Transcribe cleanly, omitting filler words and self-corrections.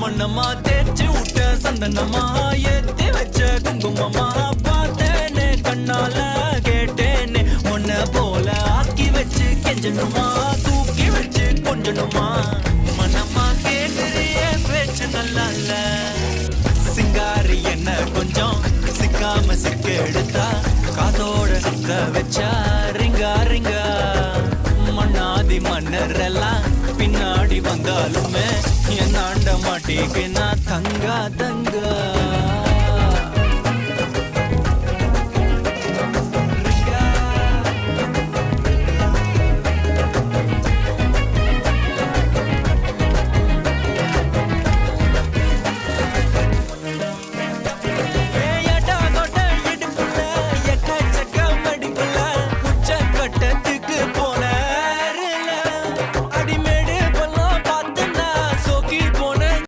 மண்ணம்மா தேய்ச்சி விட்ட சந்தனமா ஏத்தி வச்ச குங்குமமா பார்த்தேனே கண்ணால கேட்டேனே உன்ன போல ஆக்கி வச்சு கெஞ்சணுமா தூக்கி வச்சு கொஞ்சணுமா மனமா கேட்கிறிய பேச்சு நல்லா இல்ல சிங்காரி என்ன கொஞ்சம் சிக்காம சிக்க எடுத்தா காதோட சுத்த வச்சா ரிங்கா ரிங்கா மண்ணாதி மன்னர் எல்லாம் பின்னாடி வந்தாலுமே என் ஆண்ட மாட்டேக்கு நான் தங்கா தங்கா